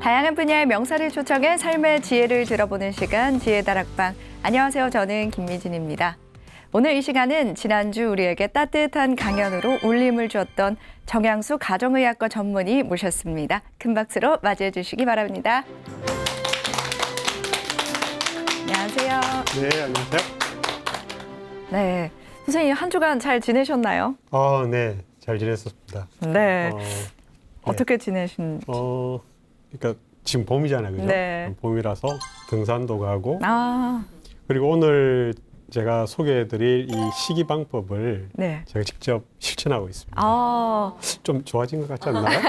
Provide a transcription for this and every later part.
다양한 분야의 명사를 초청해 삶의 지혜를 들어보는 시간 지혜다락방. 안녕하세요. 저는 김미진입니다. 오늘 이 시간은 지난주 우리에게 따뜻한 강연으로 울림을 주었던 정양수 가정의학과 전문의 모셨습니다. 큰 박수로 맞이해 주시기 바랍니다. 안녕하세요. 네, 안녕하세요. 네, 선생님 한 주간 잘 지내셨나요? 네, 잘 지냈습니다. 네. 어떻게 지내신? 그러니까 지금 봄이잖아요, 그죠? 네. 봄이라서 등산도 가고. 아, 그리고 오늘 제가 소개해드릴 이 식이 방법을 네. 제가 직접 실천하고 있습니다. 아, 좀 좋아진 것 같지 않나요?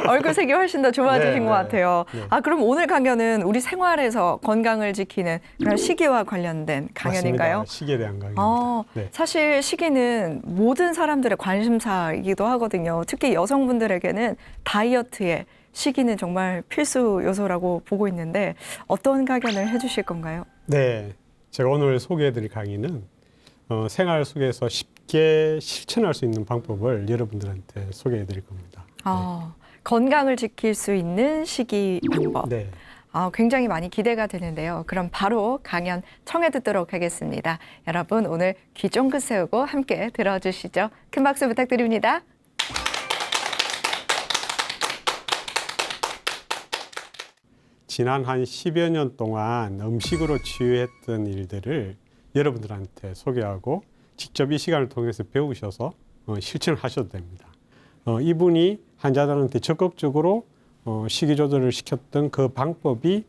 얼굴색이 훨씬 더 좋아지신 네, 것 네. 같아요. 네. 아, 그럼 오늘 강연은 우리 생활에서 건강을 지키는 그런 시기와 관련된 강연인가요? 맞습니다. 식이에 대한 강의입니다. 네. 사실 시기는 모든 사람들의 관심사이기도 하거든요. 특히 여성분들에게는 다이어트에 시기는 정말 필수 요소라고 보고 있는데 어떤 강연을 해주실 건가요? 네, 제가 오늘 소개해드릴 강의는 생활 속에서 쉽게 실천할 수 있는 방법을 여러분들한테 소개해드릴 겁니다. 건강을 지킬 수 있는 식이 방법. 네. 굉장히 많이 기대가 되는데요. 그럼 바로 강연 청해 듣도록 하겠습니다. 여러분 오늘 귀 쫑긋 세우고 함께 들어주시죠. 큰 박수 부탁드립니다. 지난 한 10여 년 동안 음식으로 치유했던 일들을 여러분들한테 소개하고 직접 이 시간을 통해서 배우셔서 실천을 하셔도 됩니다. 이분이 환자들한테 적극적으로 식이 조절을 시켰던 그 방법이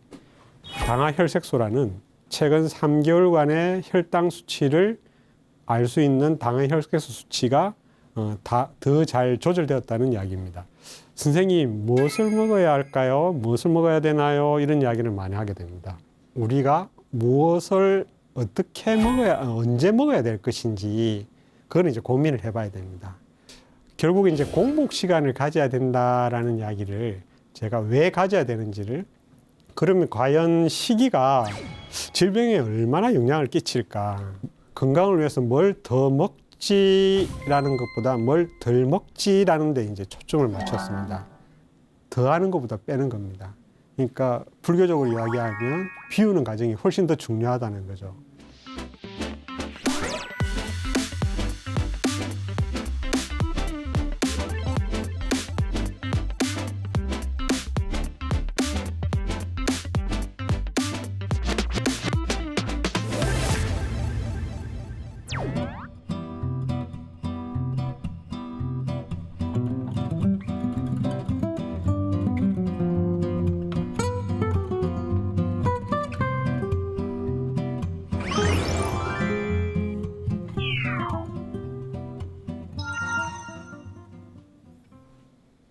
당화혈색소라는 최근 3개월간의 혈당 수치를 알 수 있는 당화혈색소 수치가 더 잘 조절되었다는 이야기입니다. 선생님, 무엇을 먹어야 할까요? 무엇을 먹어야 되나요? 이런 이야기를 많이 하게 됩니다. 우리가 무엇을 어떻게 먹어야, 언제 먹어야 될 것인지, 그건 이제 고민을 해봐야 됩니다. 결국 이제 공복 시간을 가져야 된다라는 이야기를 제가 왜 가져야 되는지를, 그러면 과연 식이가 질병에 얼마나 영향을 끼칠까? 건강을 위해서 뭘 더 먹지라는 것보다 뭘 덜 먹지라는 데 이제 초점을 맞췄습니다. 더 하는 것보다 빼는 겁니다. 그러니까 불교적으로 이야기하면 비우는 과정이 훨씬 더 중요하다는 거죠.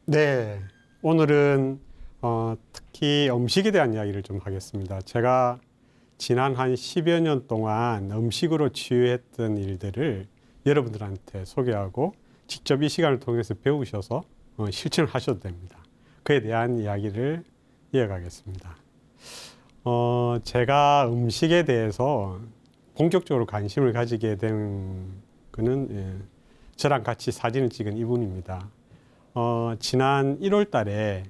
네, 오늘은 특히 음식에 대한 이야기를 좀 하겠습니다. 제가 지난 한 10여 년 동안 음식으로 치유했던 일들을 여러분들한테 소개하고 직접 이 시간을 통해서 배우셔서 실천을 하셔도 됩니다. 그에 대한 이야기를 이어가겠습니다. 제가 음식에 대해서 본격적으로 관심을 가지게 된 거는 저랑 같이 사진을 찍은 이분입니다. 지난 1월 달에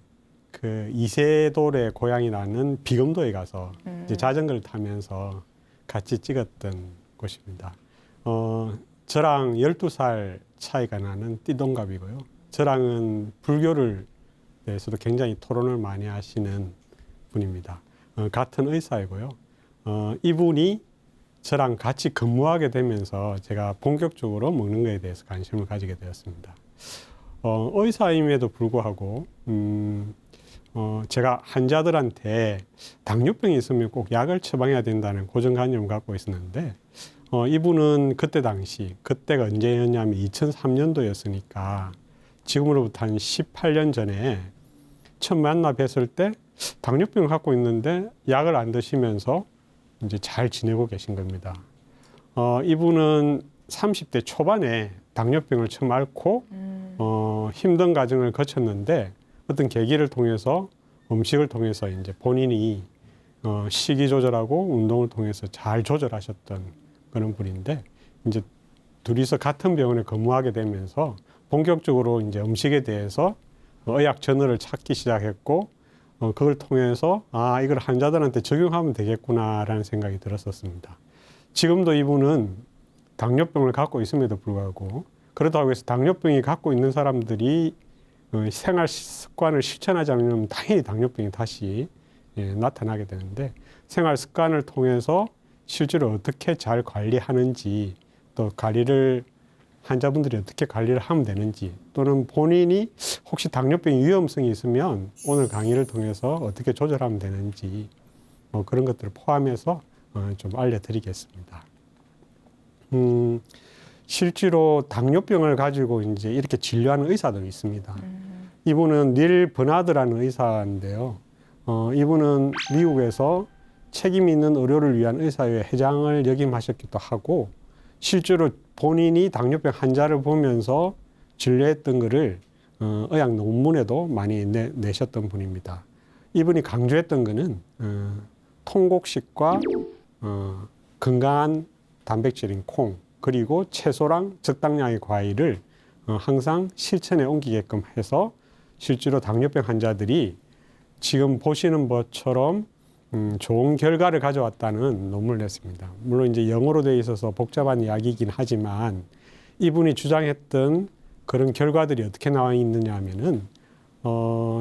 그 이세돌의 고향이 나는 비검도에 가서 이제 자전거를 타면서 같이 찍었던 곳입니다. 저랑 12살 차이가 나는 띠동갑이고요. 저랑은 불교를 대해서도 굉장히 토론을 많이 하시는 분입니다. 같은 의사이고요. 이분이 저랑 같이 근무하게 되면서 제가 본격적으로 먹는 것에 대해서 관심을 가지게 되었습니다. 의사임에도 불구하고 제가 환자들한테 당뇨병이 있으면 꼭 약을 처방해야 된다는 고정관념을 갖고 있었는데 이분은 그때가 언제였냐면 2003년도였으니까 지금으로부터 한 18년 전에 처음 만나 뵀을 때 당뇨병을 갖고 있는데 약을 안 드시면서 이제 잘 지내고 계신 겁니다. 이분은 30대 초반에 당뇨병을 처음 앓고 힘든 과정을 거쳤는데 어떤 계기를 통해서 음식을 통해서 이제 본인이 식이 조절하고 운동을 통해서 잘 조절하셨던 그런 분인데 이제 둘이서 같은 병원에 근무하게 되면서 본격적으로 이제 음식에 대해서 의학 저널을 찾기 시작했고 그걸 통해서 이걸 환자들한테 적용하면 되겠구나라는 생각이 들었었습니다. 지금도 이분은 당뇨병을 갖고 있음에도 불구하고 그렇다고 해서 당뇨병이 갖고 있는 사람들이 생활 습관을 실천하지 않으면 당연히 당뇨병이 다시 나타나게 되는데 생활 습관을 통해서 실제로 어떻게 잘 관리하는지 또 환자분들이 어떻게 관리를 하면 되는지 또는 본인이 혹시 당뇨병 위험성이 있으면 오늘 강의를 통해서 어떻게 조절하면 되는지 그런 것들을 포함해서 좀 알려드리겠습니다. 실제로 당뇨병을 가지고 이제 이렇게 진료하는 의사들이 있습니다. 이분은 닐 버나드라는 의사인데요. 이분은 미국에서 책임 있는 의료를 위한 의사회 회장을 역임하셨기도 하고 실제로 본인이 당뇨병 환자를 보면서 진료했던 것을 의학 논문에도 많이 내셨던 분입니다. 이분이 강조했던 것은 통곡식과 건강한 단백질인 콩 그리고 채소랑 적당량의 과일을 항상 실천에 옮기게끔 해서 실제로 당뇨병 환자들이 지금 보시는 것처럼 좋은 결과를 가져왔다는 논문을 냈습니다. 물론 이제 영어로 되어 있어서 복잡한 이야기이긴 하지만 이분이 주장했던 그런 결과들이 어떻게 나와 있느냐 하면은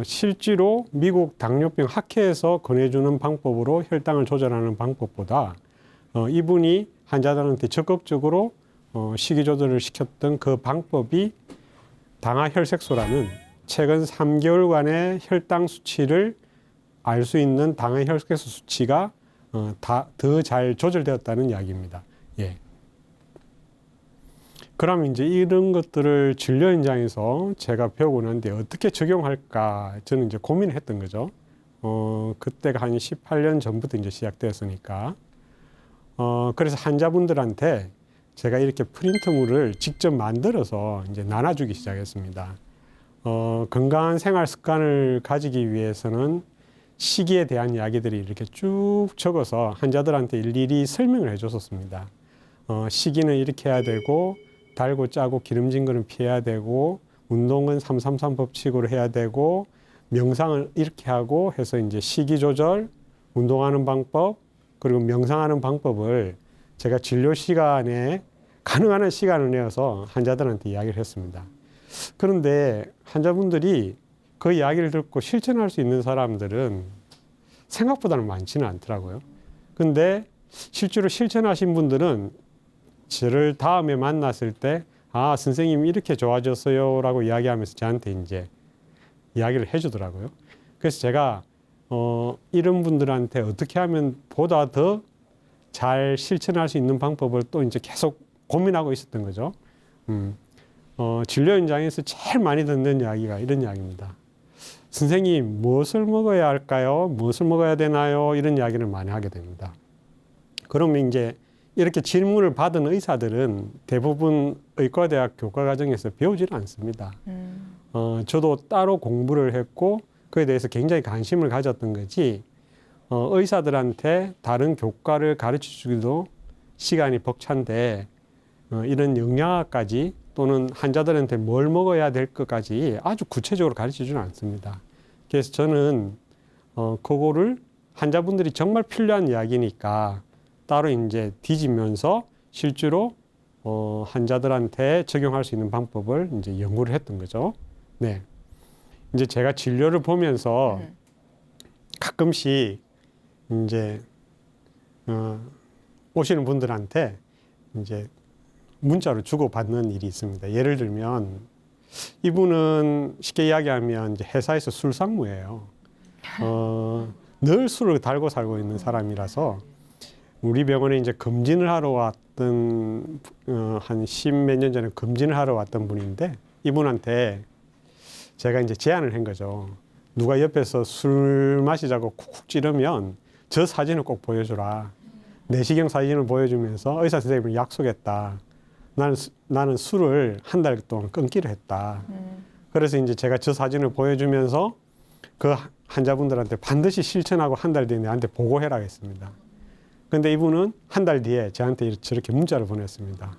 실제로 미국 당뇨병 학회에서 권해주는 방법으로 혈당을 조절하는 방법보다 이분이 환자들한테 적극적으로 식이 조절을 시켰던 그 방법이 당화혈색소라는 최근 3개월간의 혈당 수치를 알 수 있는 당화혈색소 수치가 더 잘 조절되었다는 이야기입니다. 예. 그럼 이제 이런 것들을 진료 현장에서 제가 배우고 난데 어떻게 적용할까 저는 이제 고민을 했던 거죠. 그때가 한 18년 전부터 이제 시작되었으니까. 그래서 환자분들한테 제가 이렇게 프린트물을 직접 만들어서 이제 나눠주기 시작했습니다. 건강한 생활 습관을 가지기 위해서는 식이에 대한 이야기들이 이렇게 쭉 적어서 환자들한테 일일이 설명을 해줬었습니다. 식이는 이렇게 해야 되고 달고 짜고 기름진 거는 피해야 되고 운동은 333 법칙으로 해야 되고 명상을 이렇게 하고 해서 이제 식이 조절, 운동하는 방법 그리고 명상하는 방법을 제가 진료 시간에 가능한 한 시간을 내어서 환자들한테 이야기를 했습니다. 그런데 환자분들이 그 이야기를 듣고 실천할 수 있는 사람들은 생각보다는 많지는 않더라고요. 근데 실제로 실천하신 분들은 저를 다음에 만났을 때 선생님 이렇게 좋아졌어요 라고 이야기하면서 저한테 이제 이야기를 해주더라고요. 그래서 제가 이런 분들한테 어떻게 하면 보다 더 잘 실천할 수 있는 방법을 또 이제 계속 고민하고 있었던 거죠. 진료 현장에서 제일 많이 듣는 이야기가 이런 이야기입니다. 선생님, 무엇을 먹어야 할까요? 무엇을 먹어야 되나요? 이런 이야기를 많이 하게 됩니다. 그러면 이제 이렇게 질문을 받은 의사들은 대부분 의과대학 교과과정에서 배우지는 않습니다. 저도 따로 공부를 했고 그에 대해서 굉장히 관심을 가졌던 거지 의사들한테 다른 교과를 가르쳐 주기도 시간이 벅찬데 이런 영양학까지 또는 환자들한테 뭘 먹어야 될 것까지 아주 구체적으로 가르쳐 주지는 않습니다. 그래서 저는 그거를 환자분들이 정말 필요한 이야기니까 따로 이제 뒤지면서 실제로 환자들한테 적용할 수 있는 방법을 이제 연구를 했던 거죠. 네. 이제 제가 진료를 보면서 가끔씩 이제 오시는 분들한테 이제 문자로 주고받는 일이 있습니다. 예를 들면 이분은 쉽게 이야기하면 이제 회사에서 술상무예요. 늘 술을 달고 살고 있는 사람이라서 우리 병원에 이제 검진을 하러 왔던 한 10몇 년 전에 검진을 하러 왔던 분인데 이분한테 제가 이제 제안을 한 거죠. 누가 옆에서 술 마시자고 쿡쿡 찌르면 저 사진을 꼭 보여주라. 내시경 사진을 보여주면서 의사 선생님을 약속했다. 나는 술을 한 달 동안 끊기로 했다. 그래서 이제 제가 저 사진을 보여주면서 그 환자분들한테 반드시 실천하고 한 달 뒤에 내한테 보고해라 했습니다. 근데 이분은 한 달 뒤에 저한테 저렇게 문자를 보냈습니다.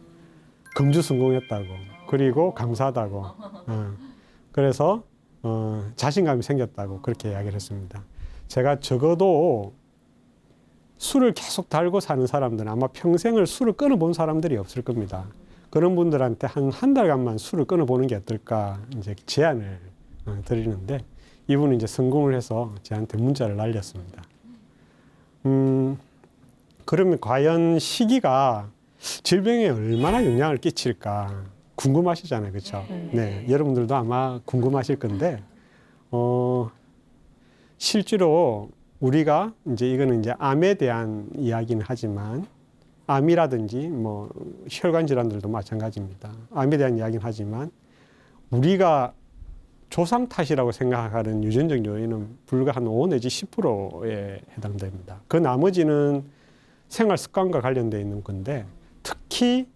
검주 성공했다고. 그리고 감사하다고. 그래서 자신감이 생겼다고 그렇게 이야기를 했습니다. 제가 적어도 술을 계속 달고 사는 사람들은 아마 평생을 술을 끊어본 사람들이 없을 겁니다. 그런 분들한테 한 달간만 술을 끊어보는 게 어떨까 이제 제안을 드리는데 이분은 이제 성공을 해서 저한테 문자를 날렸습니다. 그러면 과연 시기가 질병에 얼마나 영향을 끼칠까 궁금하시잖아요, 그렇죠? 네, 여러분들도 아마 궁금하실 건데 실제로 우리가 이제 이거는 이제 암에 대한 이야기는 하지만 암이라든지 뭐 혈관 질환들도 마찬가지입니다. 암에 대한 이야기는 하지만 우리가 조상 탓이라고 생각하는 유전적 요인은 불과 한 5 내지 10%에 해당됩니다. 그 나머지는 생활 습관과 관련되어 있는 건데 특히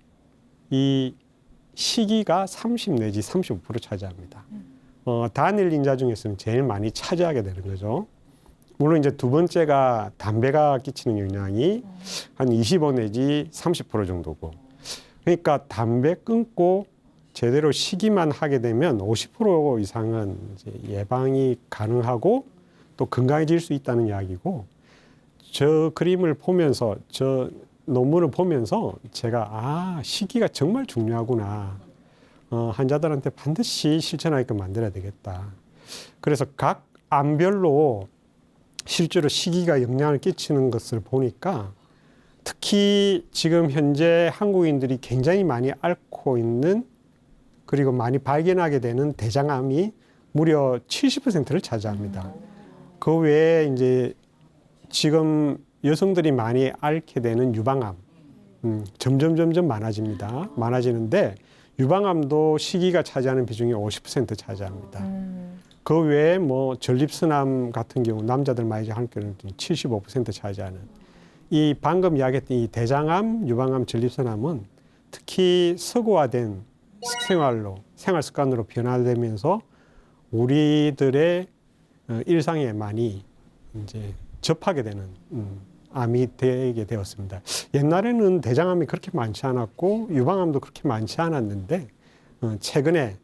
이 시기가 30 내지 35% 차지합니다. 단일 인자 중에서는 제일 많이 차지하게 되는 거죠. 물론 이제 두 번째가 담배가 끼치는 영향이 한 25 내지 30% 정도고, 그러니까 담배 끊고 제대로 식이만 하게 되면 50% 이상은 이제 예방이 가능하고 또 건강해질 수 있다는 이야기고, 저 그림을 보면서 저 논문을 보면서 제가 식이가 정말 중요하구나. 환자들한테 반드시 실천하게끔 만들어야 되겠다. 그래서 각 암별로 실제로 시기가 영향을 끼치는 것을 보니까 특히 지금 현재 한국인들이 굉장히 많이 앓고 있는 그리고 많이 발견하게 되는 대장암이 무려 70%를 차지합니다. 그 외에 이제 지금 여성들이 많이 앓게 되는 유방암, 점점 많아집니다. 많아지는데 유방암도 시기가 차지하는 비중이 50% 차지합니다. 그 외에 뭐 전립선암 같은 경우 남자들 많이 할 경우는 75% 차지하는 이 방금 이야기했던 이 대장암, 유방암, 전립선암은 특히 서구화된 식생활로 생활 습관으로 변화되면서 우리들의 일상에 많이 이제 접하게 되는 암이 되게 되었습니다. 옛날에는 대장암이 그렇게 많지 않았고 유방암도 그렇게 많지 않았는데 최근에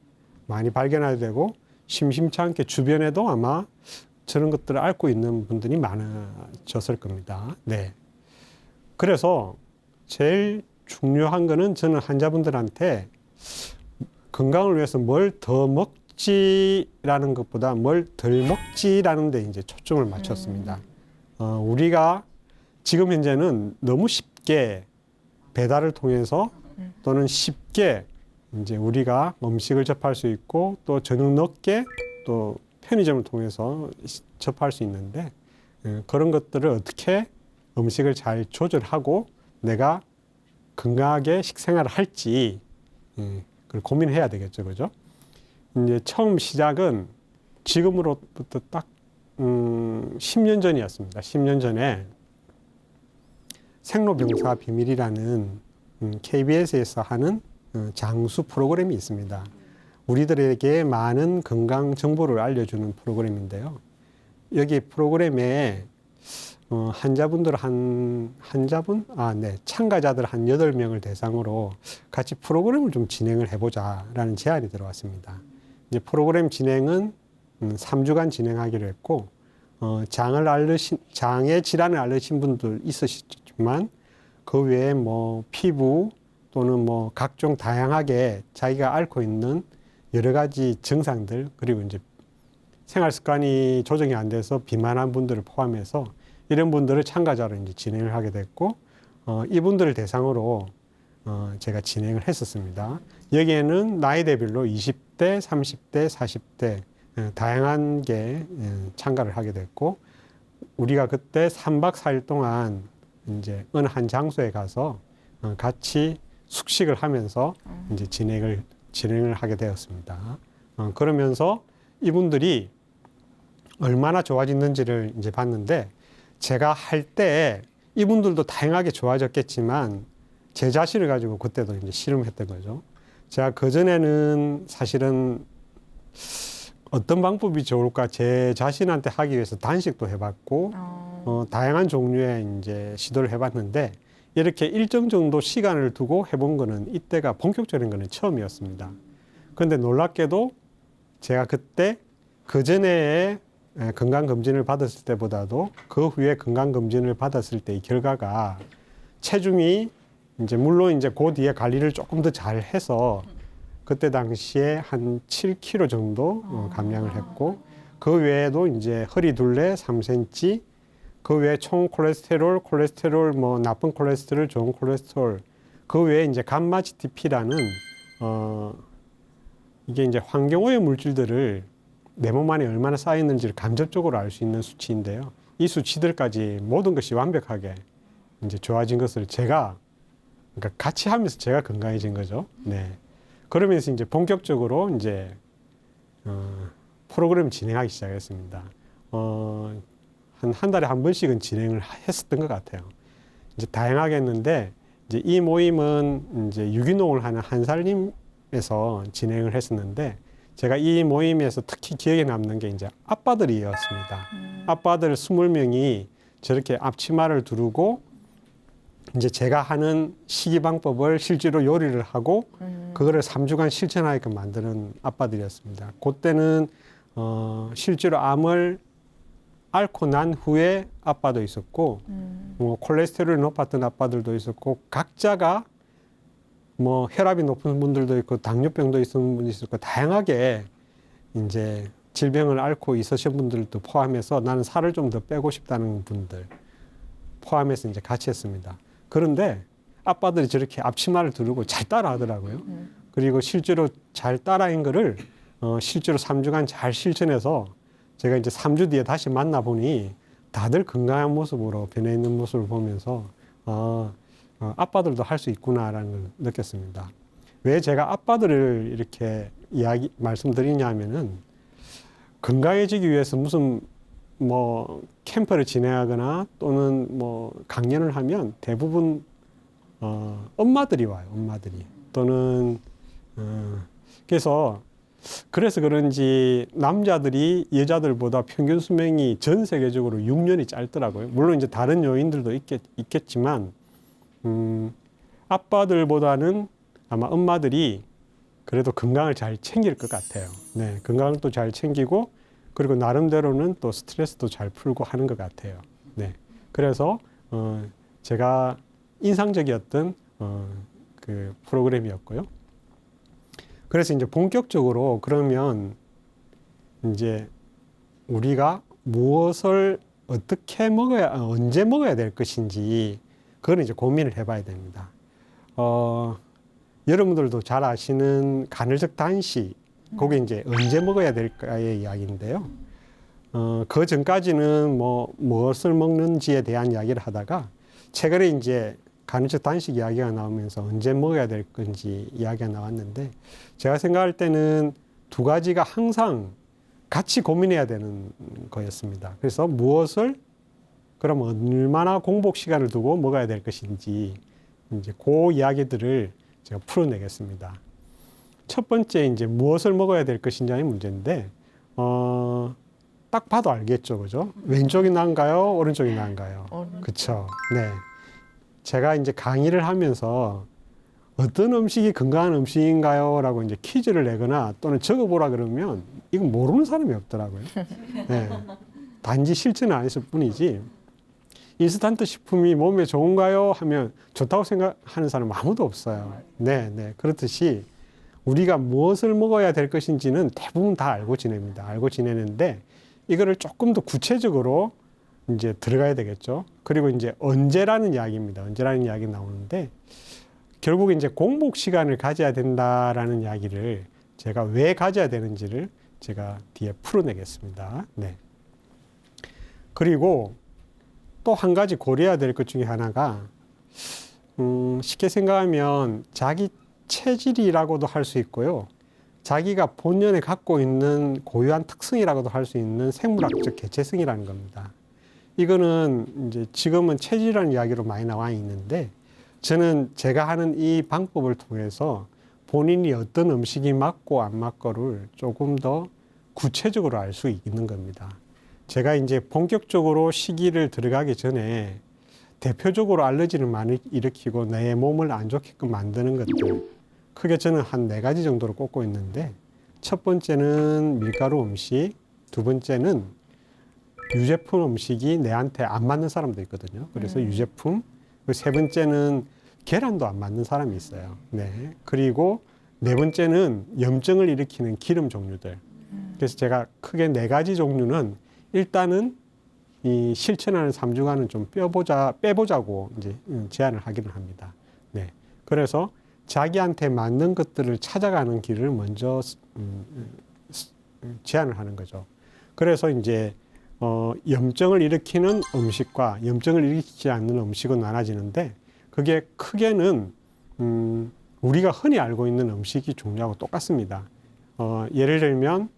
많이 발견하게 되고 심심치 않게 주변에도 아마 저런 것들을 앓고 있는 분들이 많아졌을 겁니다. 네. 그래서 제일 중요한 거는 저는 환자분들한테 건강을 위해서 뭘 더 먹지라는 것보다 뭘 덜 먹지라는 데 이제 초점을 맞췄습니다. 우리가 지금 현재는 너무 쉽게 배달을 통해서 또는 쉽게 이제 우리가 음식을 접할 수 있고 또 저녁 늦게 또 편의점을 통해서 접할 수 있는데 그런 것들을 어떻게 음식을 잘 조절하고 내가 건강하게 식생활을 할지 그걸 고민해야 되겠죠, 그죠? 이제 처음 시작은 지금으로부터 딱 10년 전이었습니다. 10년 전에 생로병사 비밀이라는 KBS에서 하는 장수 프로그램이 있습니다. 우리들에게 많은 건강 정보를 알려주는 프로그램인데요. 여기 프로그램에 참가자들 한 8명을 대상으로 같이 프로그램을 좀 진행을 해보자라는 제안이 들어왔습니다. 이제 프로그램 진행은 3주간 진행하기로 했고, 장의 질환을 앓으신 분들 있으시지만 그 외에 뭐 피부 또는 뭐 각종 다양하게 자기가 앓고 있는 여러 가지 증상들, 그리고 이제 생활 습관이 조정이 안 돼서 비만한 분들을 포함해서 이런 분들을 참가자로 이제 진행을 하게 됐고, 이분들을 대상으로 제가 진행을 했었습니다. 여기에는 나이대별로 20대, 30대, 40대 다양한 게 참가를 하게 됐고, 우리가 그때 3박 4일 동안 이제 어느 한 장소에 가서 같이 숙식을 하면서 이제 진행을 하게 되었습니다. 그러면서 이분들이 얼마나 좋아졌는지를 이제 봤는데, 제가 할 때 이분들도 다양하게 좋아졌겠지만 제 자신을 가지고 그때도 이제 실험했던 거죠. 제가 그전에는 사실은 어떤 방법이 좋을까 제 자신한테 하기 위해서 단식도 해봤고, 다양한 종류의 이제 시도를 해봤는데, 이렇게 일정 정도 시간을 두고 해본 거는 이때가 본격적인 거는 처음이었습니다. 그런데 놀랍게도 제가 그때 그 전에 건강검진을 받았을 때보다도 그 후에 건강검진을 받았을 때의 결과가 체중이 이제 물론 이제 그 뒤에 관리를 조금 더 잘 해서 그때 당시에 한 7kg 정도 감량을 했고 그 외에도 이제 허리 둘레 3cm 그 외에 총 콜레스테롤 뭐 나쁜 콜레스테롤 좋은 콜레스테롤 그 외에 이제 감마 GTP라는 이게 이제 환경오염 물질들을 내 몸 안에 얼마나 쌓여 있는지를 간접적으로 알 수 있는 수치인데요. 이 수치들까지 모든 것이 완벽하게 이제 좋아진 것을 제가 그러니까 같이 하면서 제가 건강해진 거죠. 네. 그러면서 이제 본격적으로 이제 프로그램 진행하기 시작했습니다. 한 달에 한 번씩은 진행을 했었던 것 같아요. 이제 다양하게 했는데 이제 이 모임은 이제 유기농을 하는 한살림에서 진행을 했었는데 제가 이 모임에서 특히 기억에 남는 게 이제 아빠들이었습니다. 아빠들 20명이 저렇게 앞치마를 두르고 이제 제가 하는 식이 방법을 실제로 요리를 하고 그거를 3주간 실천하게끔 만드는 아빠들이었습니다. 그때는 실제로 암을 앓고 난 후에 아빠도 있었고 뭐 콜레스테롤이 높았던 아빠들도 있었고 각자가 뭐 혈압이 높은 분들도 있고 당뇨병도 있는 분도 있었고 다양하게 이제 질병을 앓고 있으신 분들도 포함해서 나는 살을 좀 더 빼고 싶다는 분들 포함해서 이제 같이 했습니다. 그런데 아빠들이 저렇게 앞치마를 두르고 잘 따라 하더라고요. 그리고 실제로 잘 따라한 거를 실제로 3주간 잘 실천해서 제가 이제 3주 뒤에 다시 만나보니 다들 건강한 모습으로 변해 있는 모습을 보면서 아빠들도 할 수 있구나라는 걸 느꼈습니다. 왜 제가 아빠들을 이렇게 말씀드리냐 하면은 건강해지기 위해서 무슨 뭐 캠프를 진행하거나 또는 뭐 강연을 하면 대부분 엄마들이 와요. 엄마들이 또는 그래서 그런지 남자들이 여자들보다 평균 수명이 전 세계적으로 6년이 짧더라고요. 물론 이제 다른 요인들도 있겠지만 아빠들보다는 아마 엄마들이 그래도 건강을 잘 챙길 것 같아요. 네, 건강을 또 잘 챙기고 그리고 나름대로는 또 스트레스도 잘 풀고 하는 것 같아요. 네, 그래서 제가 인상적이었던 그 프로그램이었고요. 그래서 이제 본격적으로 그러면 이제 우리가 무엇을 어떻게 먹어야 언제 먹어야 될 것인지 그거는 이제 고민을 해봐야 됩니다. 여러분들도 잘 아시는 간헐적 단식, 그게 이제 언제 먹어야 될까의 이야기인데요. 그 전까지는 뭐 무엇을 먹는지에 대한 이야기를 하다가 최근에 이제 간헐적 단식 이야기가 나오면서 언제 먹어야 될 건지 이야기가 나왔는데 제가 생각할 때는 두 가지가 항상 같이 고민해야 되는 거였습니다. 그래서 무엇을 그럼 얼마나 공복 시간을 두고 먹어야 될 것인지 이제 그 이야기들을 제가 풀어내겠습니다. 첫 번째 이제 무엇을 먹어야 될 것인지의 문제인데 딱 봐도 알겠죠, 그죠? 왼쪽이 나은가요, 오른쪽이 나은가요? 그렇죠. 네. 제가 이제 강의를 하면서 어떤 음식이 건강한 음식인가요? 라고 이제 퀴즈를 내거나 또는 적어보라 그러면 이건 모르는 사람이 없더라고요. 네. 단지 실천을 안 했을 뿐이지 인스턴트 식품이 몸에 좋은가요? 하면 좋다고 생각하는 사람 아무도 없어요. 네, 네. 그렇듯이 우리가 무엇을 먹어야 될 것인지는 대부분 다 알고 지냅니다. 알고 지내는데 이거를 조금 더 구체적으로 이제 들어가야 되겠죠. 그리고 이제 언제라는 이야기입니다. 언제라는 이야기 나오는데 결국 이제 공복 시간을 가져야 된다라는 이야기를 제가 왜 가져야 되는지를 제가 뒤에 풀어내겠습니다. 네. 그리고 또 한 가지 고려해야 될 것 중에 하나가 쉽게 생각하면 자기 체질이라고도 할 수 있고요. 자기가 본연에 갖고 있는 고유한 특성이라고도 할 수 있는 생물학적 개체성이라는 겁니다. 이거는 이제 지금은 체질이라는 이야기로 많이 나와 있는데 저는 제가 하는 이 방법을 통해서 본인이 어떤 음식이 맞고 안 맞고를 조금 더 구체적으로 알 수 있는 겁니다. 제가 이제 본격적으로 시기를 들어가기 전에 대표적으로 알러지를 많이 일으키고 내 몸을 안 좋게끔 만드는 것들 크게 저는 한 4가지 정도로 꼽고 있는데 첫 번째는 밀가루 음식, 두 번째는 유제품 음식이 내한테 안 맞는 사람도 있거든요. 그래서 유제품. 세 번째는 계란도 안 맞는 사람이 있어요. 네. 그리고 네 번째는 염증을 일으키는 기름 종류들. 그래서 제가 크게 네 가지 종류는 일단은 이 실천하는 3주간은 좀 빼보자고 이제 제안을 하기는 합니다. 네. 그래서 자기한테 맞는 것들을 찾아가는 길을 먼저 제안을 하는 거죠. 그래서 이제 염증을 일으키는 음식과 염증을 일으키지 않는 음식은 나눠지는데 그게 크게는 우리가 흔히 알고 있는 음식이 종류하고 똑같습니다. 예를 들면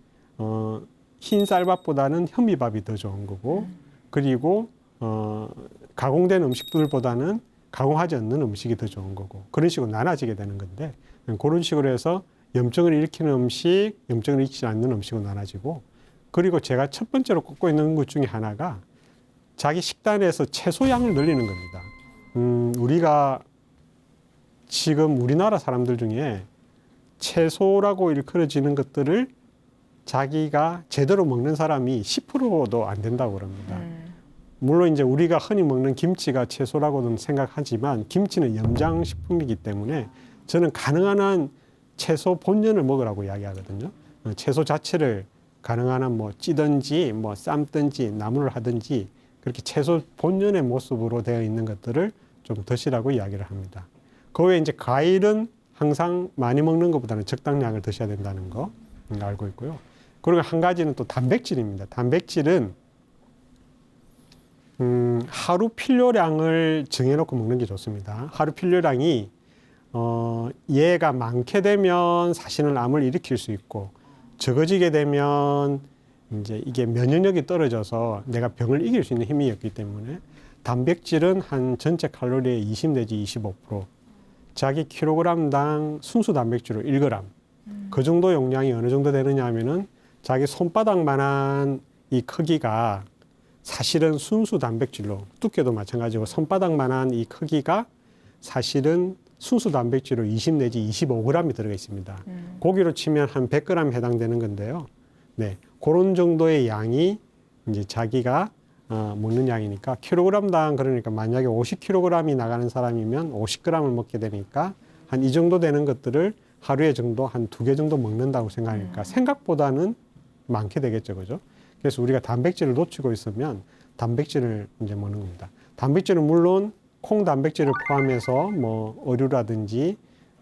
흰 쌀밥보다는 현미밥이 더 좋은 거고 그리고 가공된 음식들보다는 가공하지 않는 음식이 더 좋은 거고 그런 식으로 나눠지게 되는 건데 그런 식으로 해서 염증을 일으키는 음식, 염증을 일으키지 않는 음식으로 나눠지고 그리고 제가 첫 번째로 꼽고 있는 것 중에 하나가 자기 식단에서 채소 양을 늘리는 겁니다. 우리가 지금 우리나라 사람들 중에 채소라고 일컬어지는 것들을 자기가 제대로 먹는 사람이 10%도 안 된다고 그럽니다. 물론 이제 우리가 흔히 먹는 김치가 채소라고는 생각하지만 김치는 염장식품이기 때문에 저는 가능한 한 채소 본연을 먹으라고 이야기하거든요. 채소 자체를 가능한 한 뭐 찌든지 뭐 삶든지 나물을 하든지 그렇게 채소 본연의 모습으로 되어 있는 것들을 좀 드시라고 이야기를 합니다. 그 외에 이제 과일은 항상 많이 먹는 것보다는 적당량을 드셔야 된다는 거 알고 있고요. 그리고 한 가지는 또 단백질입니다. 단백질은 하루 필요량을 정해놓고 먹는 게 좋습니다. 하루 필요량이 얘가 많게 되면 사실은 암을 일으킬 수 있고 적어지게 되면 이제 이게 면역력이 떨어져서 내가 병을 이길 수 있는 힘이 없기 때문에 단백질은 한 전체 칼로리의 20 내지 25% 자기 킬로그램당 순수 단백질로 1g 그 정도 용량이 어느 정도 되느냐 하면은 자기 손바닥만한 이 크기가 사실은 순수 단백질로 두께도 마찬가지고 손바닥만한 이 크기가 사실은 순수 단백질로 20 내지 25g이 들어가 있습니다. 고기로 치면 한 100g 해당되는 건데요. 네, 그런 정도의 양이 이제 자기가 먹는 양이니까 킬로그램당 그러니까 만약에 50kg이 나가는 사람이면 50g을 먹게 되니까 한 이 정도 되는 것들을 하루에 정도 한 2개 정도 먹는다고 생각하니까 생각보다는 많게 되겠죠, 그죠? 그래서 우리가 단백질을 놓치고 있으면 단백질을 이제 먹는 겁니다. 단백질은 물론 콩 단백질을 포함해서 뭐 어류라든지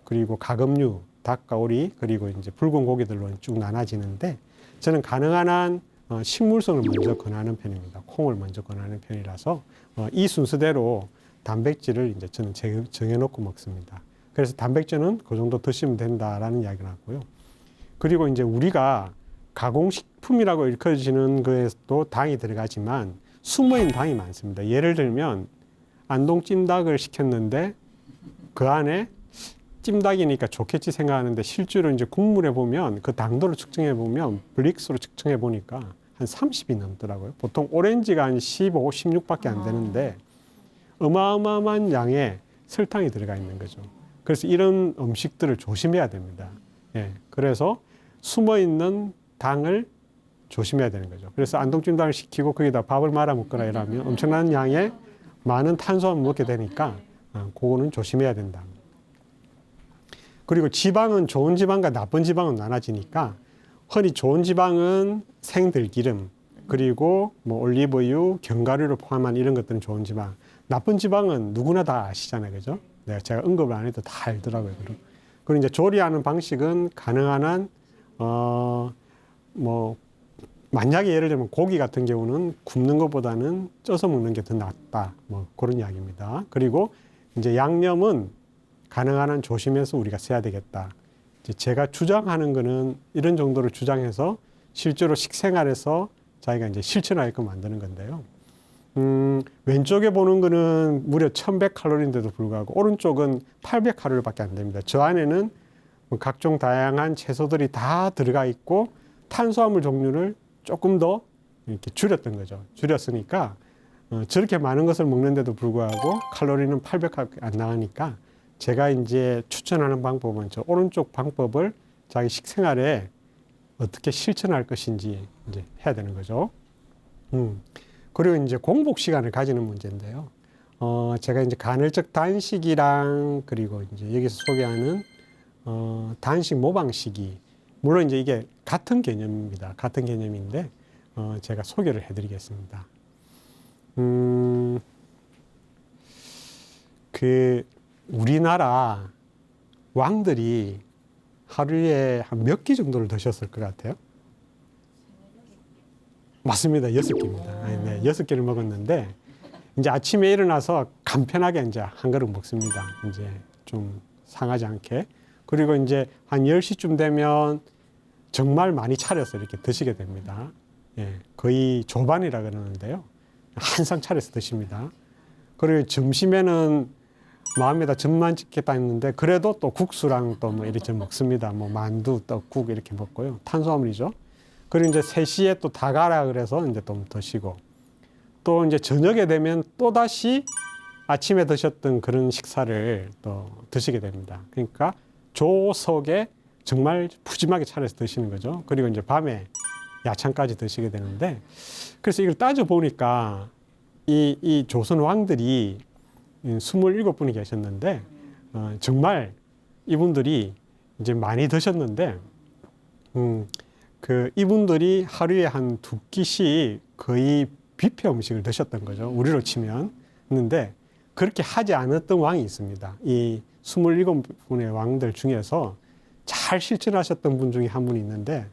그리고 가금류, 닭과 오리 그리고 이제 붉은 고기들로 쭉 나눠지는데 저는 가능한 한 식물성을 먼저 권하는 편입니다. 콩을 먼저 권하는 편이라서 이 순서대로 단백질을 이제 저는 정해놓고 먹습니다. 그래서 단백질은 그 정도 드시면 된다라는 이야기를 하고요. 그리고 이제 우리가 가공식품이라고 일컬어지는 거에도 당이 들어가지만 숨어있는 당이 많습니다. 예를 들면 안동 찜닭을 시켰는데 그 안에 찜닭이니까 좋겠지 생각하는데 실제로 이제 국물에 보면 그 당도를 측정해 보면 블릭스로 측정해 보니까 한 30이 넘더라고요. 보통 오렌지가 한 15, 16밖에 안 되는데 어마어마한 양의 설탕이 들어가 있는 거죠. 그래서 이런 음식들을 조심해야 됩니다. 예, 그래서 숨어 있는 당을 조심해야 되는 거죠. 그래서 안동찜닭을 시키고 거기다 밥을 말아 먹거나 이러면 엄청난 양의 많은 탄수화물 먹게 되니까 그거는 조심해야 된다. 그리고 지방은 좋은 지방과 나쁜 지방은 나눠지니까 흔히 좋은 지방은 생들기름 그리고 뭐 올리브유, 견과류를 포함한 이런 것들은 좋은 지방. 나쁜 지방은 누구나 다 아시잖아요, 그죠? 네, 제가 언급을 안 해도 다 알더라고요. 그리고 이제 조리하는 방식은 가능한 한 뭐 만약에 예를 들면 고기 같은 경우는 굽는 것보다는 쪄서 먹는 게 더 낫다. 뭐 그런 이야기입니다. 그리고 이제 양념은 가능한 한 조심해서 우리가 써야 되겠다. 이제 제가 주장하는 거는 이런 정도를 주장해서 실제로 식생활에서 자기가 이제 실천하게끔 만드는 건데요. 왼쪽에 보는 거는 무려 1100칼로리인데도 불구하고 오른쪽은 800칼로리밖에 안 됩니다. 저 안에는 각종 다양한 채소들이 다 들어가 있고 탄수화물 종류를 조금 더 이렇게 줄였던 거죠. 줄였으니까 저렇게 많은 것을 먹는데도 불구하고 칼로리는 800밖에 안 나가니까 제가 이제 추천하는 방법은 저 오른쪽 방법을 자기 식생활에 어떻게 실천할 것인지 이제 해야 되는 거죠. 그리고 이제 공복 시간을 가지는 문제인데요. 제가 이제 간헐적 단식이랑 그리고 이제 여기서 소개하는 단식 모방 시기, 물론 이제 이게 같은 개념입니다. 같은 개념인데 제가 소개를 해드리겠습니다. 그 우리나라 왕들이 하루에 한 몇 끼 정도를 드셨을 것 같아요? 맞습니다. 6끼입니다. 네, 6끼를 먹었는데 이제 아침에 일어나서 간편하게 이제 한 그릇 먹습니다. 이제 좀 상하지 않게. 그리고 이제 한 10시쯤 되면 정말 많이 차려서 이렇게 드시게 됩니다. 예, 거의 조반이라 그러는데요. 한 상 차려서 드십니다. 그리고 점심에는 마음에다 점만 찍겠다 했는데 그래도 또 국수랑 또 뭐 이렇게 먹습니다. 뭐 만두, 떡국 이렇게 먹고요. 탄수화물이죠. 그리고 이제 3시에 또 다 가라 그래서 이제 또 드시고 또 이제 저녁에 되면 또 다시 아침에 드셨던 그런 식사를 또 드시게 됩니다. 그러니까 조석에 정말 푸짐하게 차려서 드시는 거죠. 그리고 이제 밤에 야창까지 드시게 되는데 그래서 이걸 따져 보니까 이 조선 왕들이 27분이 계셨는데 정말 이분들이 이제 많이 드셨는데 그 이분들이 하루에 한 2끼씩 거의 뷔페 음식을 드셨던 거죠. 우리로 치면. 근데 그렇게 하지 않았던 왕이 있습니다. 이 27분의 왕들 중에서 잘 실천하셨던 분 중에 한 분이 있는데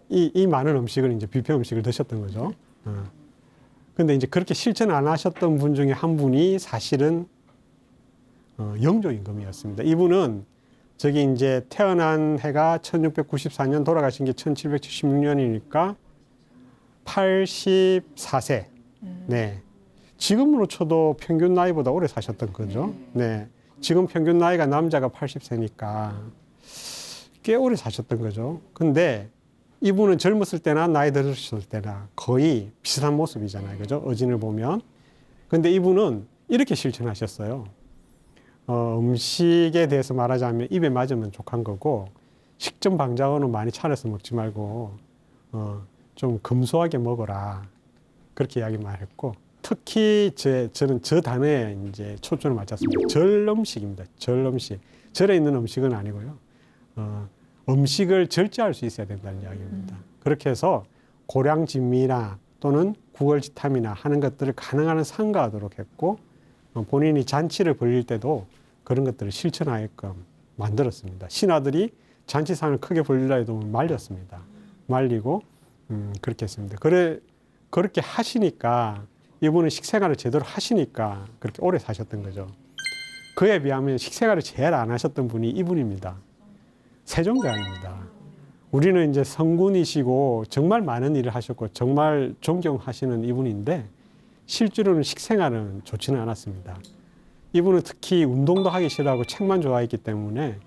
이 많은 음식을 이제 뷔페 음식을 드셨던 거죠. 근데 이제 그렇게 실천 안 하셨던 분 중에 한 분이 사실은 영조 임금이었습니다. 이분은 저기 이제 태어난 해가 1694년, 돌아가신 게 1776년이니까 84세. 네. 지금으로 쳐도 평균 나이보다 오래 사셨던 거죠. 네. 지금 평균 나이가 남자가 80세니까 꽤 오래 사셨던 거죠. 근데 이분은 젊었을 때나 나이 들었을 때나 거의 비슷한 모습이잖아요. 그죠? 어진을 보면. 근데 이분은 이렇게 실천하셨어요. 음식에 대해서 말하자면 입에 맞으면 족한 거고 식전방자호는 많이 차려서 먹지 말고 좀 검소하게 먹어라. 그렇게 이야기 말했고 특히 저는 저 단어에 이제 초점을 맞췄습니다. 절 음식입니다. 절 음식. 절에 있는 음식은 아니고요. 음식을 절제할 수 있어야 된다는 이야기입니다. 그렇게 해서 고량진미나 또는 구걸지탐이나 하는 것들을 가능한 한 삼가하도록 했고 본인이 잔치를 벌릴 때도 그런 것들을 실천하게끔 만들었습니다. 신하들이 잔치상을 크게 벌리려 해도 말렸습니다. 말리고 그렇게 했습니다. 그렇게 하시니까 이분은 식생활을 제대로 하시니까 그렇게 오래 사셨던 거죠. 그에 비하면 식생활을 제일 안 하셨던 분이 이분입니다. 세종대왕입니다. 우리는 이제 성군이시고 정말 많은 일을 하셨고 정말 존경하시는 이분인데 실제로는 식생활은 좋지는 않았습니다. 이분은 특히 운동도 하기 싫어하고 책만 좋아했기 때문에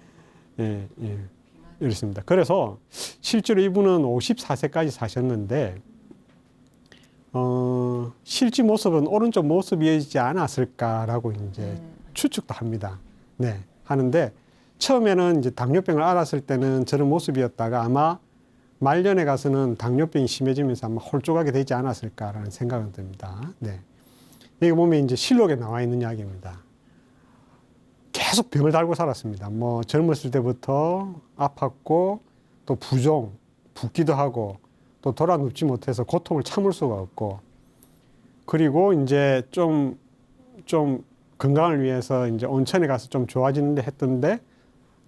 이렇습니다. 그래서 실제로 이분은 54세까지 사셨는데 실제 모습은 오른쪽 모습이지 않았을까라고 이제 추측도 합니다. 네, 하는데 처음에는 이제 당뇨병을 알았을 때는 저런 모습이었다가 아마 말년에 가서는 당뇨병이 심해지면서 아마 홀쭉하게 되지 않았을까라는 생각은 듭니다. 네. 여기 보면 이제 실록에 나와 있는 이야기입니다. 계속 병을 달고 살았습니다. 뭐 젊었을 때부터 아팠고 또 부종, 붓기도 하고 또 돌아 눕지 못해서 고통을 참을 수가 없고 그리고 이제 좀 건강을 위해서 이제 온천에 가서 좀 좋아지는데 했던데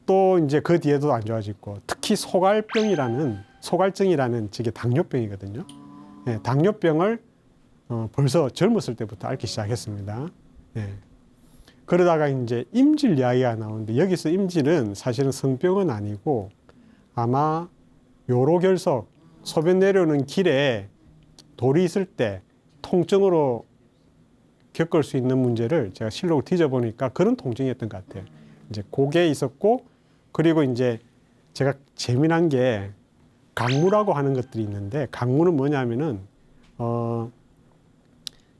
또 이제 그 뒤에도 안 좋아지고 특히 소갈증이라는 저게 당뇨병이거든요. 네, 당뇨병을 벌써 젊었을 때부터 앓기 시작했습니다. 네. 그러다가 이제 임질 이야기가 나오는데 여기서 임질은 사실은 성병은 아니고 아마 요로결석, 소변 내려오는 길에 돌이 있을 때 통증으로 겪을 수 있는 문제를 제가 실록을 뒤져보니까 그런 통증이었던 것 같아요. 이제 고개에 있었고 그리고 이제 제가 재미난 게 강무라고 하는 것들이 있는데 강무는 뭐냐면은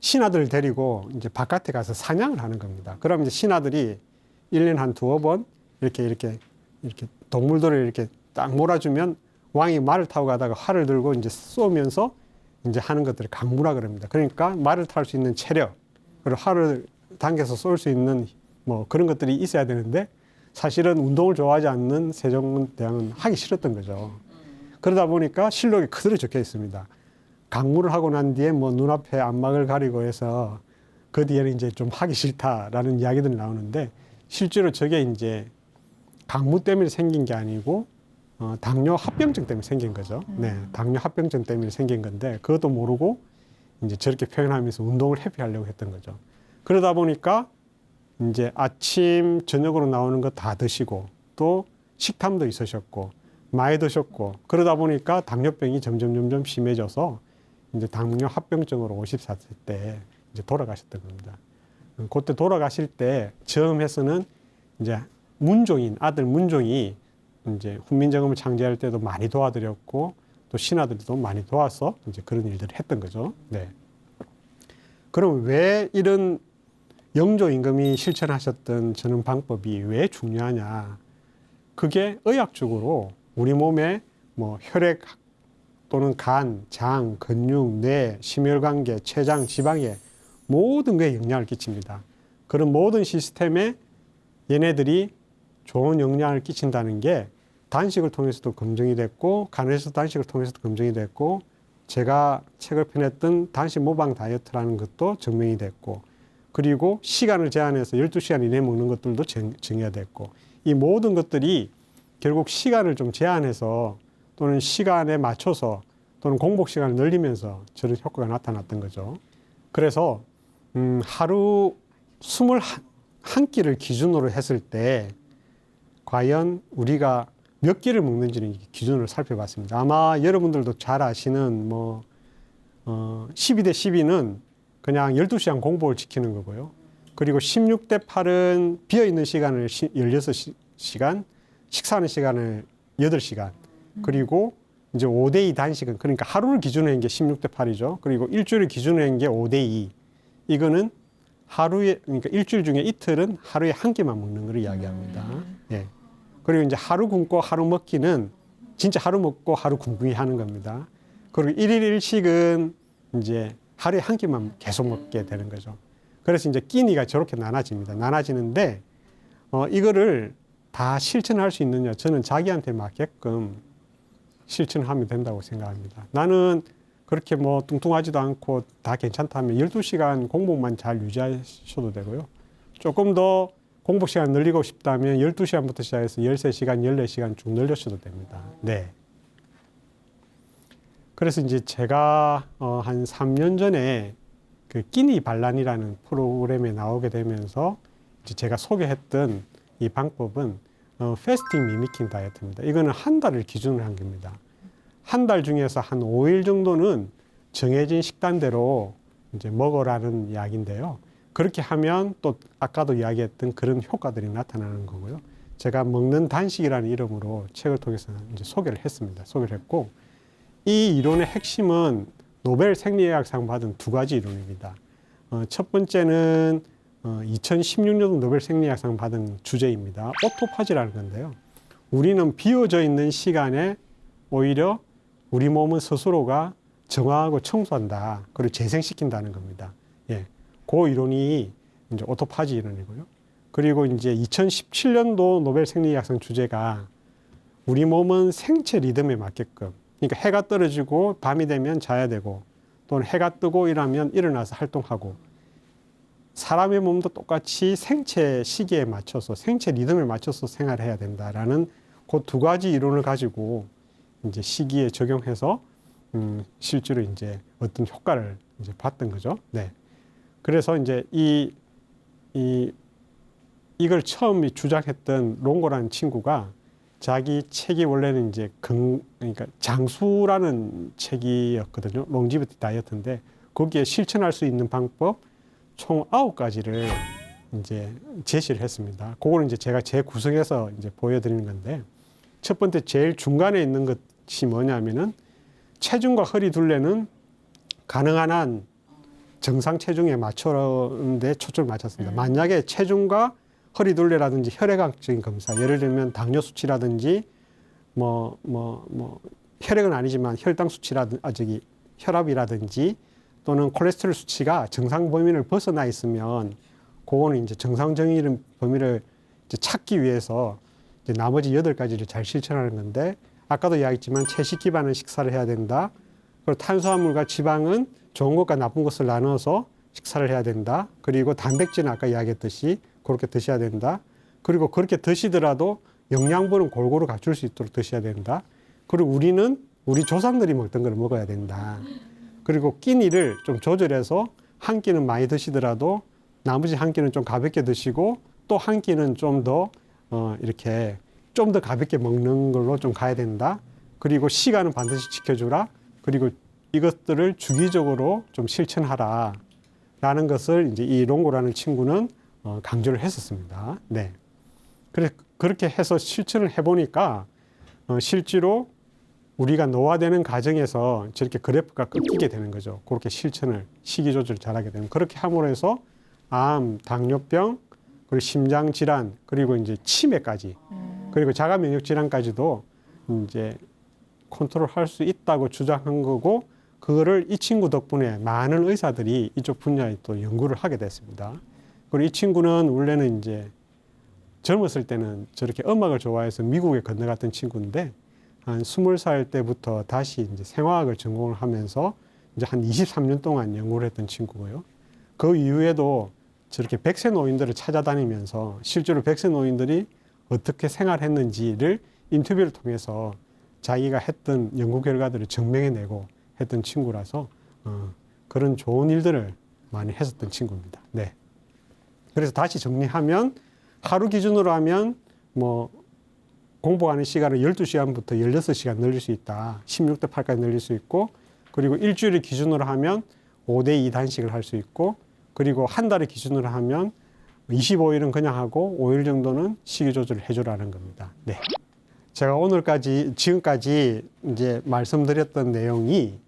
신하들을 데리고 이제 바깥에 가서 사냥을 하는 겁니다. 그럼 이제 신하들이 1년에 한 2번 이렇게 동물들을 이렇게 딱 몰아주면 왕이 말을 타고 가다가 활을 들고 이제 쏘면서 이제 하는 것들을 강무라 그럽니다. 그러니까 말을 탈 수 있는 체력, 그리고 활을 당겨서 쏠 수 있는 뭐 그런 것들이 있어야 되는데 사실은 운동을 좋아하지 않는 세종대왕은 하기 싫었던 거죠. 그러다 보니까 실록에 그대로 적혀 있습니다. 강무를 하고 난 뒤에 뭐 눈앞에 안막을 가리고 해서 그 뒤에는 이제 좀 하기 싫다라는 이야기들이 나오는데 실제로 저게 이제 강무 때문에 생긴 게 아니고 당뇨 합병증 때문에 생긴 거죠. 네, 당뇨 합병증 때문에 생긴 건데 그것도 모르고 이제 저렇게 표현하면서 운동을 회피하려고 했던 거죠. 그러다 보니까 이제 아침 저녁으로 나오는 거 다 드시고 또 식탐도 있으셨고 많이 드셨고 그러다 보니까 당뇨병이 점점 심해져서 이제 당뇨 합병증으로 54세 때 이제 돌아가셨던 겁니다. 그때 돌아가실 때 처음에서는 이제 문종인 아들 문종이 이제 훈민정음을 창제할 때도 많이 도와드렸고 또 신하들도 많이 도와서 이제 그런 일들을 했던 거죠. 네. 그럼 왜 이런 영조 임금이 실천하셨던 저는 방법이 왜 중요하냐? 그게 의학적으로 우리 몸에 뭐 혈액 또는 간, 장, 근육, 뇌, 심혈관계, 췌장, 지방에 모든 거에 영향을 끼칩니다. 그런 모든 시스템에 얘네들이 좋은 영향을 끼친다는 게 단식을 통해서도 검증이 됐고 간에서 단식을 통해서도 검증이 됐고 제가 책을 펴냈던 단식 모방 다이어트라는 것도 증명이 됐고 그리고 시간을 제한해서 12시간 이내에 먹는 것들도 정의됐고 이 모든 것들이 결국 시간을 좀 제한해서 또는 시간에 맞춰서 또는 공복 시간을 늘리면서 저런 효과가 나타났던 거죠. 그래서 하루 21끼를 기준으로 했을 때 과연 우리가 몇 끼를 먹는지는 기준으로 살펴봤습니다. 아마 여러분들도 잘 아시는 뭐 12대 12는 그냥 12시간 공복을 지키는 거고요. 그리고 16대 8은 비어있는 시간을 16시간, 식사하는 시간을 8시간, 그리고 이제 5대2 단식은 그러니까 하루를 기준으로 한 게 16대 8이죠. 그리고 일주일을 기준으로 한 게 5대2. 이거는 하루에, 그러니까 일주일 중에 이틀은 하루에 한 끼만 먹는 걸 이야기합니다. 예. 그리고 이제 하루 굶고 하루 먹기는 진짜 하루 먹고 하루 굶기 하는 겁니다. 그리고 1일 1식은 이제 하루에 한 끼만 계속 먹게 되는 거죠. 그래서 이제 끼니가 저렇게 나눠집니다. 나눠지는데, 이거를 다 실천할 수 있느냐? 저는 자기한테 맞게끔 실천하면 된다고 생각합니다. 나는 그렇게 뭐 뚱뚱하지도 않고 다 괜찮다면 12시간 공복만 잘 유지하셔도 되고요. 조금 더 공복 시간 늘리고 싶다면 12시간부터 시작해서 13시간, 14시간 쭉 늘려셔도 됩니다. 네. 그래서 이제 제가 한 3년 전에 그 끼니 반란이라는 프로그램에 나오게 되면서 이제 제가 소개했던 이 방법은 패스팅 미미킹 다이어트입니다. 이거는 한 달을 기준으로 한 겁니다. 한 달 중에서 한 5일 정도는 정해진 식단대로 이제 먹으라는 이야기인데요. 그렇게 하면 또 아까도 이야기했던 그런 효과들이 나타나는 거고요. 제가 먹는 단식이라는 이름으로 책을 통해서 이제 소개를 했습니다. 소개를 했고, 이 이론의 핵심은 노벨 생리의학상 받은 두 가지 이론입니다. 첫 번째는 2016년 노벨 생리의학상 받은 주제입니다. 오토파지라는 건데요. 우리는 비어져 있는 시간에 오히려 우리 몸은 스스로가 정화하고 청소한다. 그리고 재생시킨다는 겁니다. 예. 그 이론이 이제 오토파지 이론이고요. 그리고 이제 2017년도 노벨 생리의학상 주제가 우리 몸은 생체 리듬에 맞게끔, 그러니까 해가 떨어지고 밤이 되면 자야 되고 또는 해가 뜨고 이러면 일어나서 활동하고 사람의 몸도 똑같이 생체 시기에 맞춰서 생체 리듬에 맞춰서 생활해야 된다라는 그 두 가지 이론을 가지고 이제 시기에 적용해서 실제로 이제 어떤 효과를 이제 봤던 거죠. 네. 그래서 이제 이걸 처음 주장했던 롱고라는 친구가 자기 책이 원래는 이제 그러니까 장수라는 책이었거든요. 롱지비티 다이어트인데 거기에 실천할 수 있는 방법 총 9가지를 이제 제시를 했습니다. 그거는 이제 제가 재구성해서 이제 보여드리는 건데 첫 번째 제일 중간에 있는 것이 뭐냐면은 체중과 허리 둘레는 가능한 한 정상 체중에 맞추는데 초점을 맞췄습니다. 만약에 체중과 허리 둘레라든지 혈액학적인 검사, 예를 들면 당뇨 수치라든지 혈액은 아니지만 혈당 수치라든지 혈압이라든지 또는 콜레스테롤 수치가 정상 범위를 벗어나 있으면 그거는 이제 정상적인 범위를 이제 찾기 위해서 이제 나머지 8가지를 잘 실천하는 건데 아까도 이야기했지만 채식 기반의 식사를 해야 된다. 그리고 탄수화물과 지방은 좋은 것과 나쁜 것을 나눠서 식사를 해야 된다. 그리고 단백질은 아까 이야기했듯이 그렇게 드셔야 된다. 그리고 그렇게 드시더라도 영양분은 골고루 갖출 수 있도록 드셔야 된다. 그리고 우리는 우리 조상들이 먹던 걸 먹어야 된다. 그리고 끼니를 좀 조절해서 한 끼는 많이 드시더라도 나머지 한 끼는 좀 가볍게 드시고 또 한 끼는 좀 더 이렇게 좀 더 가볍게 먹는 걸로 좀 가야 된다. 그리고 시간은 반드시 지켜주라. 그리고 이것들을 주기적으로 좀 실천하라. 라는 것을 이제 이 롱고라는 친구는 강조를 했었습니다. 네. 그렇게 해서 실천을 해보니까 실제로 우리가 노화되는 과정에서 저렇게 그래프가 꺾이게 되는 거죠. 그렇게 실천을 식이 조절을 잘하게 되면 그렇게 함으로 해서 암, 당뇨병, 그리고 심장 질환, 그리고 이제 치매까지, 그리고 자가 면역 질환까지도 이제 컨트롤할 수 있다고 주장한 거고, 그거를 이 친구 덕분에 많은 의사들이 이쪽 분야에 또 연구를 하게 됐습니다. 그리고 이 친구는 원래는 이제 젊었을 때는 저렇게 음악을 좋아해서 미국에 건너갔던 친구인데 한 20살 때부터 다시 이제 생화학을 전공을 하면서 이제 한 23년 동안 연구를 했던 친구고요. 그 이후에도 저렇게 100세 노인들을 찾아다니면서 실제로 100세 노인들이 어떻게 생활했는지를 인터뷰를 통해서 자기가 했던 연구 결과들을 증명해내고 했던 친구라서 그런 좋은 일들을 많이 했었던 친구입니다. 네. 그래서 다시 정리하면 하루 기준으로 하면 뭐 공부하는 시간을 12시간부터 16시간 늘릴 수 있다. 16대 8까지 늘릴 수 있고, 그리고 일주일을 기준으로 하면 5대 2 단식을 할 수 있고, 그리고 한 달을 기준으로 하면 25일은 그냥 하고 5일 정도는 식이 조절을 해주라는 겁니다. 네. 제가 지금까지 이제 말씀드렸던 내용이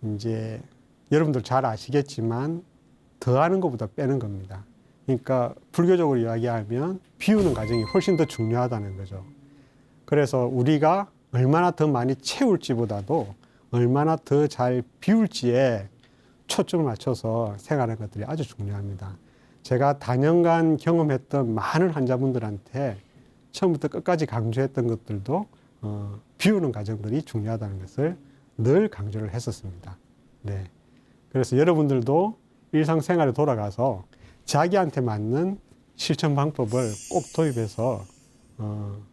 이제 여러분들 잘 아시겠지만 더하는 것보다 빼는 겁니다. 그러니까 불교적으로 이야기하면 비우는 과정이 훨씬 더 중요하다는 거죠. 그래서 우리가 얼마나 더 많이 채울지보다도 얼마나 더 잘 비울지에 초점을 맞춰서 생활하는 것들이 아주 중요합니다. 제가 다년간 경험했던 많은 환자분들한테 처음부터 끝까지 강조했던 것들도 비우는 과정들이 중요하다는 것을 늘 강조를 했었습니다. 네. 그래서 여러분들도 일상생활에 돌아가서 자기한테 맞는 실천 방법을 꼭 도입해서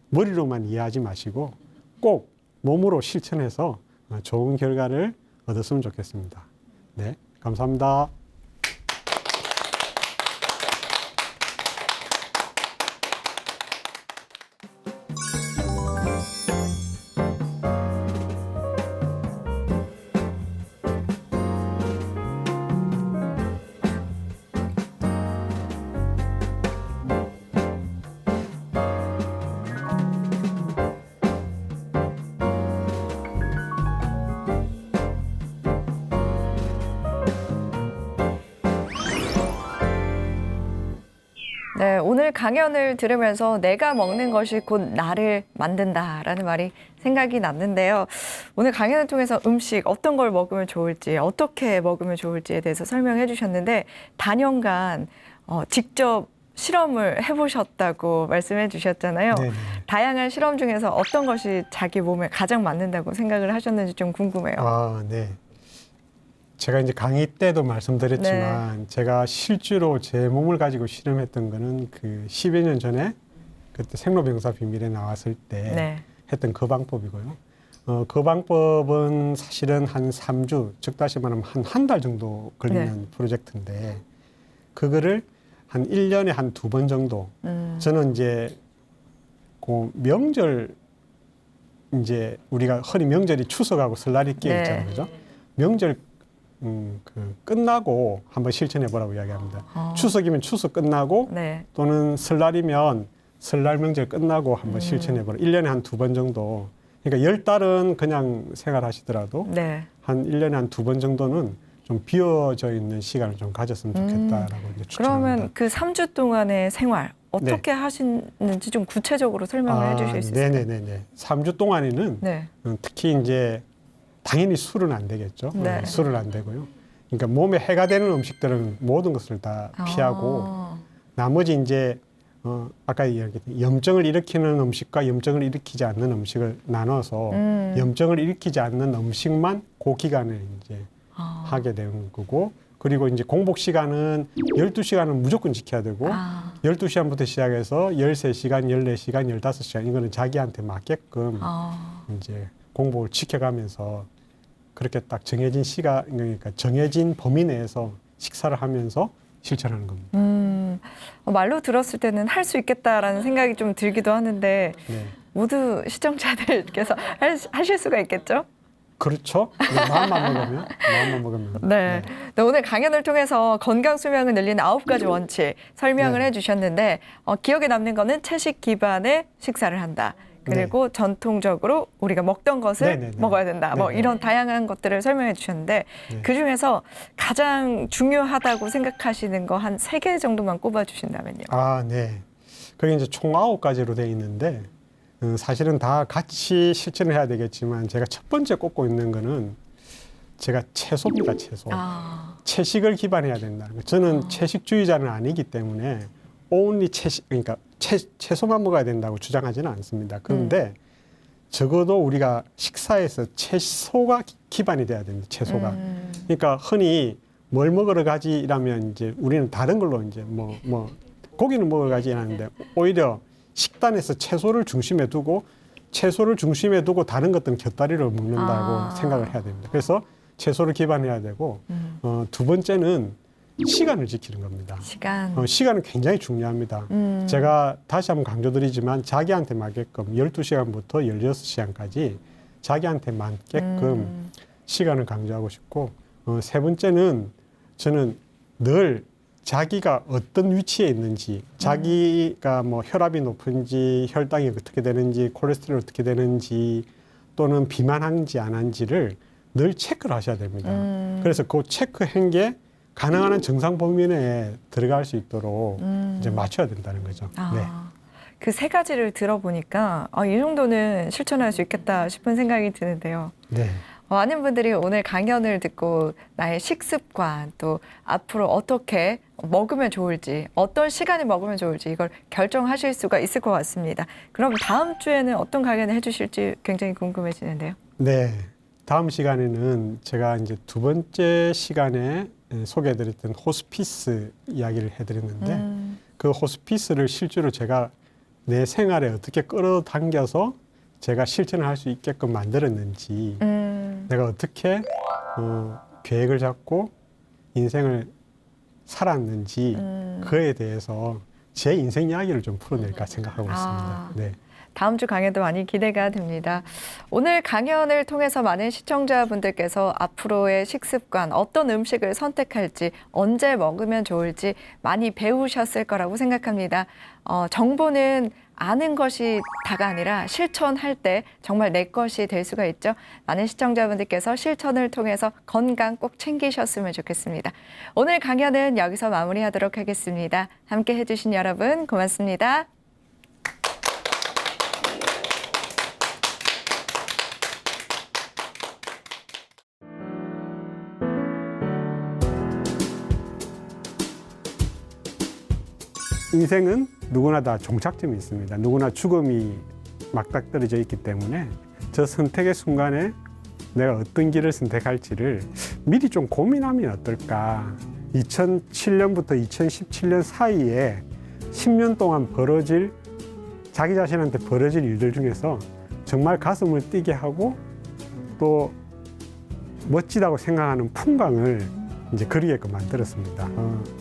머리로만 이해하지 마시고 꼭 몸으로 실천해서 좋은 결과를 얻었으면 좋겠습니다. 네, 감사합니다. 네, 오늘 강연을 들으면서 내가 먹는 것이 곧 나를 만든다라는 말이 생각이 났는데요. 오늘 강연을 통해서 음식 어떤 걸 먹으면 좋을지, 어떻게 먹으면 좋을지에 대해서 설명해 주셨는데 단연간 직접 실험을 해보셨다고 말씀해 주셨잖아요. 네네. 다양한 실험 중에서 어떤 것이 자기 몸에 가장 맞는다고 생각을 하셨는지 좀 궁금해요. 아, 네. 제가 이제 강의 때도 말씀드렸지만 네. 제가 실제로 제 몸을 가지고 실험했던 거는 그 10여 년 전에 그때 생로병사 비밀에 나왔을 때 네. 했던 그 방법이고요. 그 방법은 사실은 한 3주, 즉 다시 말하면 한 달 정도 걸리는 네. 프로젝트인데 그거를 한 1년에 한 2번 정도 저는 이제 그 명절 이제 우리가 흔히 명절이 추석하고 설날이 끼어 있잖아요. 네. 그죠? 명절 끝나고 한번 실천해 보라고 이야기합니다. 추석이면 추석 끝나고 네. 또는 설날이면 설날 명절 끝나고 한번 실천해 보라. 1년에 한 2번 정도. 그러니까 10달은 그냥 생활하시더라도 네. 한 1년에 한 2번 정도는 좀 비어져 있는 시간을 좀 가졌으면 좋겠다라고 이제 추천합니다. 그러면 그 3주 동안의 생활 어떻게 하시는지 좀 구체적으로 설명을 해주실 수 있을까요? 네네네네. 3주 동안에는 네. 특히 이제 당연히 술은 안 되겠죠. 네. 술은 안 되고요. 그러니까 몸에 해가 되는 음식들은 모든 것을 다 피하고 나머지 이제 아까 이야기했던 염증을 일으키는 음식과 염증을 일으키지 않는 음식을 나눠서 염증을 일으키지 않는 음식만 그 기간에 이제 하게 되는 거고, 그리고 이제 공복 시간은 12시간은 무조건 지켜야 되고 12시간부터 시작해서 13시간, 14시간, 15시간 이거는 자기한테 맞게끔 이제 공복을 지켜가면서 그렇게 딱 정해진 시간, 그러니까 정해진 범위 내에서 식사를 하면서 실천하는 겁니다. 말로 들었을 때는 할 수 있겠다라는 생각이 좀 들기도 하는데 네. 모두 시청자들께서 하실 수가 있겠죠? 그렇죠. 마음만 먹으면. 네. 네, 오늘 강연을 통해서 건강 수명을 늘리는 9가지 원칙 설명을 네. 해주셨는데 기억에 남는 거는 채식 기반의 식사를 한다. 그리고 전통적으로 우리가 먹던 것을 먹어야 된다. 뭐 이런 다양한 것들을 설명해 주셨는데 그중에서 가장 중요하다고 생각하시는 거 한 3개 정도만 꼽아 주신다면요. 네. 그게 이제 총 9가지로 되어 있는데 사실은 다 같이 실천을 해야 되겠지만 제가 첫 번째 꼽고 있는 거는 제가 채소입니다. 채소. 채식을 기반해야 된다는 거. 저는 채식주의자는 아니기 때문에 only 채식, 그러니까 채소만 먹어야 된다고 주장하지는 않습니다. 그런데 적어도 우리가 식사에서 채소가 기반이 돼야 됩니다. 채소가. 그러니까 흔히 뭘 먹으러 가지라면 이제 우리는 다른 걸로 이제 고기는 먹으러 가지 하는데 오히려 식단에서 채소를 중심에 두고 다른 것들은 곁다리로 먹는다고 생각을 해야 됩니다. 그래서 채소를 기반해야 되고 두 번째는 시간을 지키는 겁니다. 시간은 굉장히 중요합니다. 제가 다시 한번 강조드리지만 자기한테 맞게끔 12시간부터 16시간까지 자기한테 맞게끔 시간을 강조하고 싶고 세 번째는 저는 늘 자기가 어떤 위치에 있는지, 자기가 뭐 혈압이 높은지, 혈당이 어떻게 되는지, 콜레스테롤 어떻게 되는지, 또는 비만한지 안 한지를 늘 체크를 하셔야 됩니다. 그래서 그 체크한 게 가능한 한 정상 범위 내에 들어갈 수 있도록 이제 맞춰야 된다는 거죠. 네. 그 3가지를 들어보니까 이 정도는 실천할 수 있겠다 싶은 생각이 드는데요. 네. 많은 분들이 오늘 강연을 듣고 나의 식습관 또 앞으로 어떻게 먹으면 좋을지 어떤 시간에 먹으면 좋을지 이걸 결정하실 수가 있을 것 같습니다. 그럼 다음 주에는 어떤 강연을 해주실지 굉장히 궁금해지는데요. 네. 다음 시간에는 제가 이제 두 번째 시간에 소개해드렸던 호스피스 이야기를 해드렸는데 그 호스피스를 실제로 제가 내 생활에 어떻게 끌어당겨서 제가 실천을 할 수 있게끔 만들었는지 내가 어떻게 계획을 잡고 인생을 살았는지 그에 대해서 제 인생 이야기를 좀 풀어낼까 생각하고 있습니다. 네. 다음 주 강연도 많이 기대가 됩니다. 오늘 강연을 통해서 많은 시청자분들께서 앞으로의 식습관, 어떤 음식을 선택할지, 언제 먹으면 좋을지 많이 배우셨을 거라고 생각합니다. 정보는 아는 것이 다가 아니라 실천할 때 정말 내 것이 될 수가 있죠. 많은 시청자분들께서 실천을 통해서 건강 꼭 챙기셨으면 좋겠습니다. 오늘 강연은 여기서 마무리하도록 하겠습니다. 함께 해주신 여러분 고맙습니다. 인생은 누구나 다 종착점이 있습니다. 누구나 죽음이 막닥떨어져 있기 때문에 저 선택의 순간에 내가 어떤 길을 선택할지를 미리 좀 고민하면 어떨까. 2007년부터 2017년 사이에 10년 동안 자기 자신한테 벌어질 일들 중에서 정말 가슴을 뛰게 하고 또 멋지다고 생각하는 풍광을 이제 그리게끔 만들었습니다.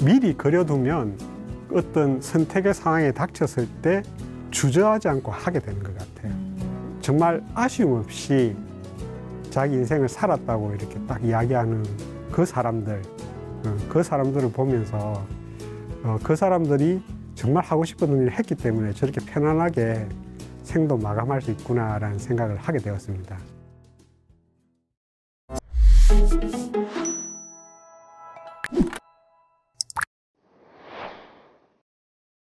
미리 그려두면 어떤 선택의 상황에 닥쳤을 때 주저하지 않고 하게 되는 것 같아요. 정말 아쉬움 없이 자기 인생을 살았다고 이렇게 딱 이야기하는 그 사람들을 보면서 그 사람들이 정말 하고 싶은 일을 했기 때문에 저렇게 편안하게 생도 마감할 수 있구나라는 생각을 하게 되었습니다.